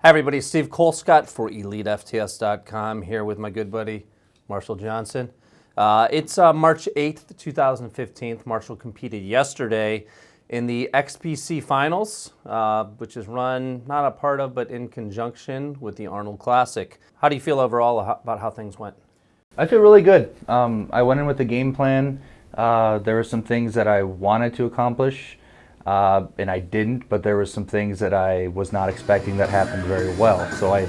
Hi everybody, Steve Colescott for elitefts.com here with my good buddy Marshall Johnson. It's March 8th, 2015. Marshall competed yesterday in the XPC Finals, which is run, not a part of, but in conjunction with the Arnold Classic. How do you feel overall about how things went? I feel really good. I went in with a game plan. There were some things that I wanted to accomplish, and I didn't, but there were some things that I was not expecting that happened very well. So I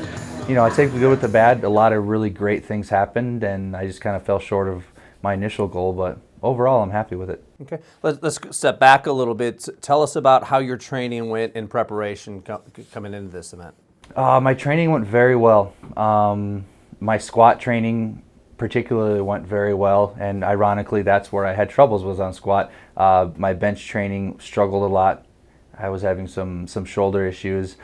take the good with the bad. A lot of really great things happened, and I just kind of fell short of my initial goal, but overall I'm happy with it. Okay, let's step back a little bit. Tell us about how your training went in preparation coming into this event. My training went very well. My squat training particularly went very well, and ironically that's where I had troubles, was on squat. My bench training struggled a lot. I was having some shoulder issues,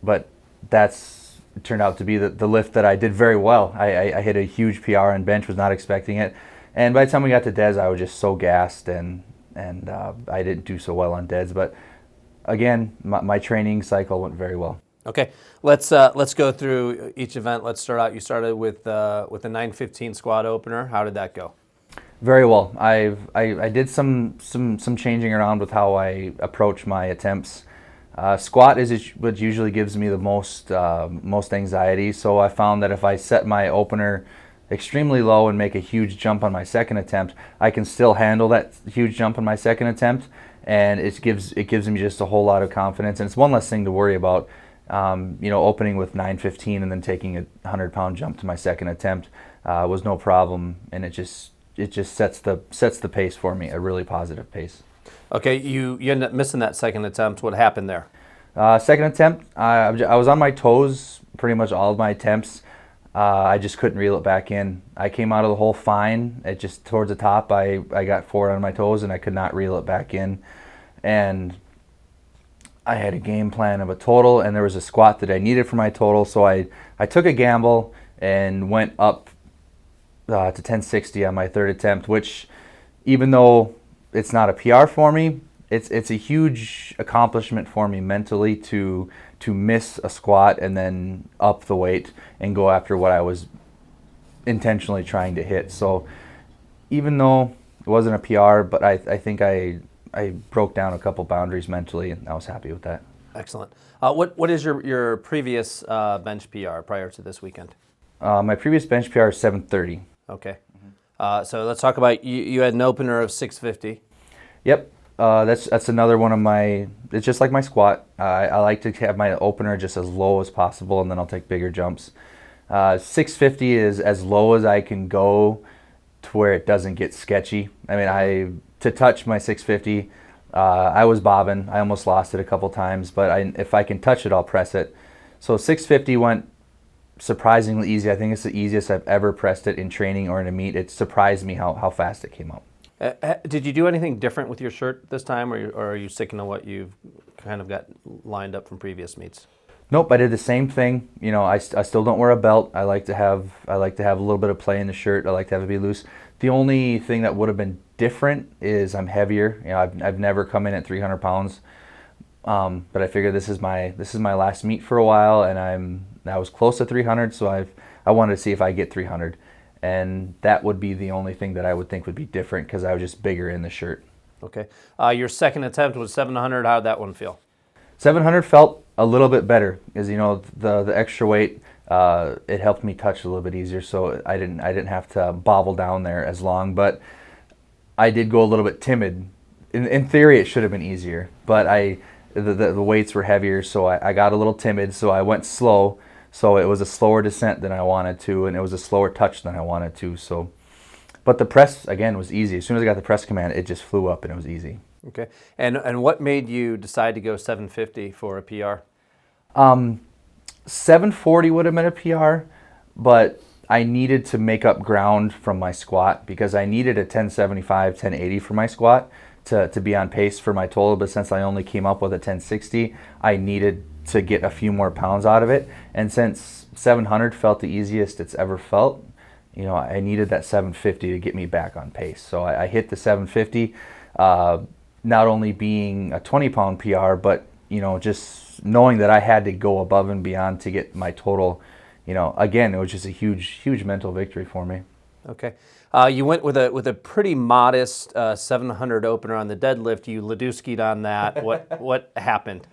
but that's turned out to be the lift that I did very well. I hit a huge PR on bench, was not expecting it, and by the time we got to deads I was just so gassed, and I didn't do so well on deads, but again my training cycle went very well. Okay, let's go through each event. Let's start out. You started with the 915 squat opener. How did that go? Very well. I did some changing around with how I approach my attempts. Squat is what usually gives me the most anxiety. So I found that if I set my opener extremely low and make a huge jump on my second attempt, I can still handle that huge jump on my second attempt, and it gives me just a whole lot of confidence, and it's one less thing to worry about. Opening with 915 and then taking a 100-pound jump to my second attempt was no problem, and it just sets the pace for me, a really positive pace. Okay, you ended up missing that second attempt. What happened there? Second attempt, I was on my toes pretty much all of my attempts. I just couldn't reel it back in. I came out of the hole fine. It just towards the top, I got forward on my toes and I could not reel it back in, and I had a game plan of a total, and there was a squat that I needed for my total, so I took a gamble and went up to 1060 on my third attempt, which, even though it's not a PR for me, it's a huge accomplishment for me mentally to miss a squat and then up the weight and go after what I was intentionally trying to hit. So even though it wasn't a PR, but I think I broke down a couple boundaries mentally, and I was happy with that. Excellent. What is your previous bench PR prior to this weekend? My previous bench PR is 730. Okay. So let's talk about, you had an opener of 650. Yep. That's another one of my, it's just like my squat. I like to have my opener just as low as possible, and then I'll take bigger jumps. 650 is as low as I can go to where it doesn't get sketchy. I mean, to touch my 650, I was bobbing. I almost lost it a couple times, but if I can touch it, I'll press it. So 650 went surprisingly easy. I think it's the easiest I've ever pressed it in training or in a meet. It surprised me how fast it came out. Did you do anything different with your shirt this time, or are you sticking to what you've kind of got lined up from previous meets? Nope, I did the same thing. I still don't wear a belt. I like to have a little bit of play in the shirt. I like to have it be loose. The only thing that would have been different is I'm heavier. I've never come in at 300 pounds, but I figured this is my last meet for a while, and I was close to 300, so I wanted to see if I get 300, and that would be the only thing that I would think would be different, because I was just bigger in the shirt. Okay. Your second attempt was 700. How did that one feel? 700 felt a little bit better, because the extra weight, it helped me touch a little bit easier, so I didn't have to bobble down there as long. But I did go a little bit timid. In theory, it should have been easier, but the weights were heavier, so I got a little timid. So I went slow. So it was a slower descent than I wanted to, and it was a slower touch than I wanted to. But the press again was easy. As soon as I got the press command, it just flew up and it was easy. Okay. And what made you decide to go 750 for a PR? 740 would have been a PR, but I needed to make up ground from my squat, because I needed a 1075, 1080 for my squat to be on pace for my total. But since I only came up with a 1060, I needed to get a few more pounds out of it. And since 700 felt the easiest it's ever felt, I needed that 750 to get me back on pace. So I hit the 750, not only being a 20-pound PR, but just just knowing that I had to go above and beyond to get my total, again, it was just a huge mental victory for me. Okay. You went with a pretty modest 700 opener on the deadlift. You Ladowski'd on that. What happened?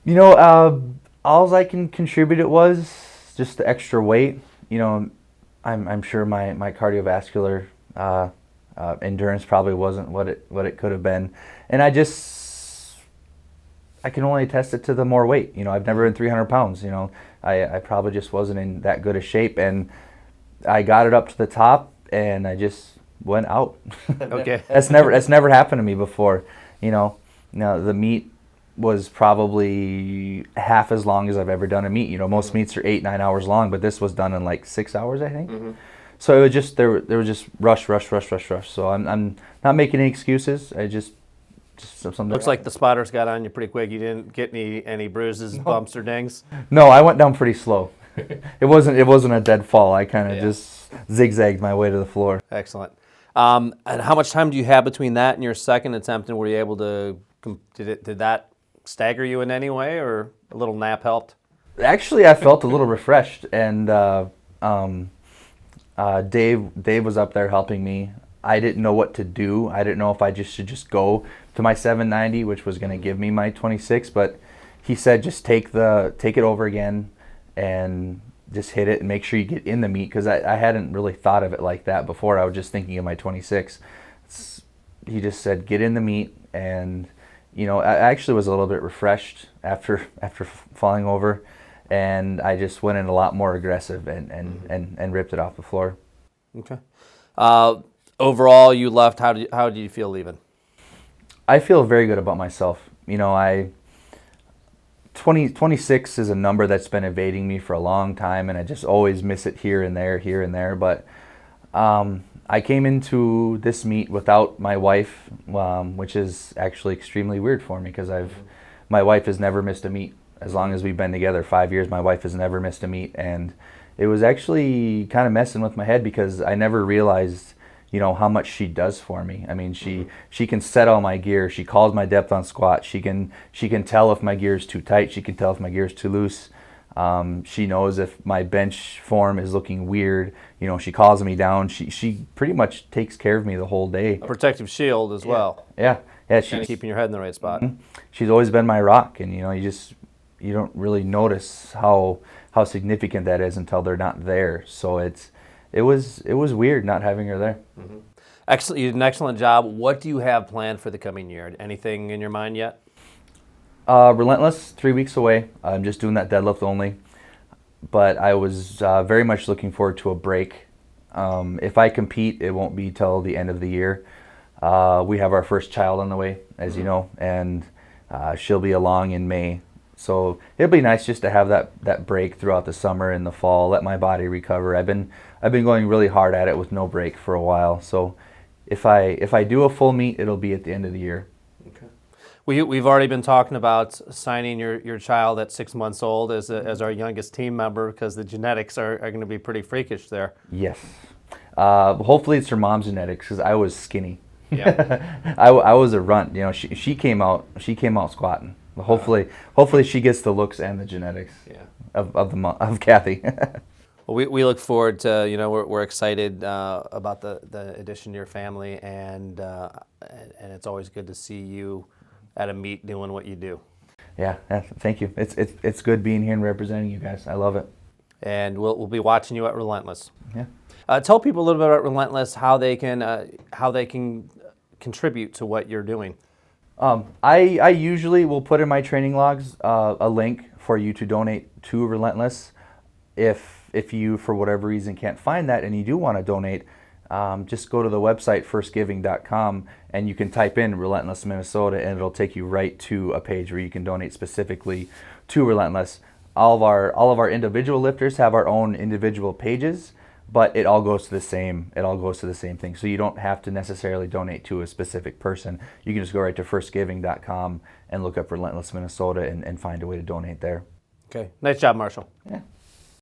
All I can contribute it was just the extra weight. I'm sure my cardiovascular endurance probably wasn't what it could have been, and I can only attest it to the more weight. I've never been 300 pounds. I probably just wasn't in that good a shape, and I got it up to the top, and I just went out. Okay. That's never happened to me before. Now the meet was probably half as long as I've ever done a meet. Most meets are 8-9 hours long, but this was done in like 6 hours, I think. Mm-hmm. So it was just there was just rush. So I'm not making any excuses. I just something. Looks like the spotters got on you pretty quick. You didn't get any bruises, bumps, or dings. No, I went down pretty slow. It wasn't a dead fall. I kind of just zigzagged my way to the floor. Excellent. And how much time do you have between that and your second attempt? And were you able to? Did that stagger you in any way, or a little nap helped? Actually, I felt a little refreshed, and Dave was up there helping me. I didn't know what to do. I didn't know if I should just go to my 790, which was going to give me my 26, but he said just take it over again and just hit it and make sure you get in the meet, because I hadn't really thought of it like that before. I was just thinking of my 26. He just said get in the meet, and I actually was a little bit refreshed after falling over, and I just went in a lot more aggressive and ripped it off the floor. Okay. Overall, you left. How did you feel leaving? I feel very good about myself. 26 is a number that's been evading me for a long time, and I just always miss it here and there. But I came into this meet without my wife, which is actually extremely weird for me, because my wife has never missed a meet. As long as we've been together, 5 years, my wife has never missed a meet, and it was actually kind of messing with my head, because I never realized how much she does for me. I mean, she can set all my gear. She calls my depth on squat. She can tell if my gear is too tight. She can tell if my gear is too loose. She knows if my bench form is looking weird. She calls me down. She pretty much takes care of me the whole day. A protective shield as well. Yeah. She's keeping your head in the right spot. Mm-hmm. She's always been my rock, and you don't really notice how significant that is until they're not there. So it was weird not having her there. Mm-hmm. Excellent. You did an excellent job. What do you have planned for the coming year? Anything in your mind yet? Relentless, 3 weeks away. I'm just doing that deadlift only. But I was very much looking forward to a break. If I compete, it won't be till the end of the year. We have our first child on the way, as you know, and she'll be along in May. So it'll be nice just to have that break throughout the summer and the fall, let my body recover. I've been going really hard at it with no break for a while. So if I do a full meet, it'll be at the end of the year. Okay. We've already been talking about signing your child at 6 months old as our youngest team member, because the genetics are going to be pretty freakish there. Yes. Hopefully it's her mom's genetics, because I was skinny. Yeah. I was a runt. She came out squatting. Hopefully she gets the looks and the genetics of Kathy. Well, we look forward to, we're excited about the addition to your family, and it's always good to see you at a meet doing what you do. Yeah, thank you. It's good being here and representing you guys. I love it. And we'll be watching you at Relentless. Yeah. Tell people a little bit about Relentless, how they can contribute to what you're doing. I usually will put in my training logs a link for you to donate to Relentless. If you, for whatever reason, can't find that and you do want to donate, just go to the website firstgiving.com, and you can type in Relentless Minnesota, and it'll take you right to a page where you can donate specifically to Relentless. All of our individual lifters have our own individual pages, but it all goes to the same. It all goes to the same thing. So you don't have to necessarily donate to a specific person. You can just go right to firstgiving.com and look up Relentless Minnesota and find a way to donate there. Okay. Nice job, Marshall. Yeah.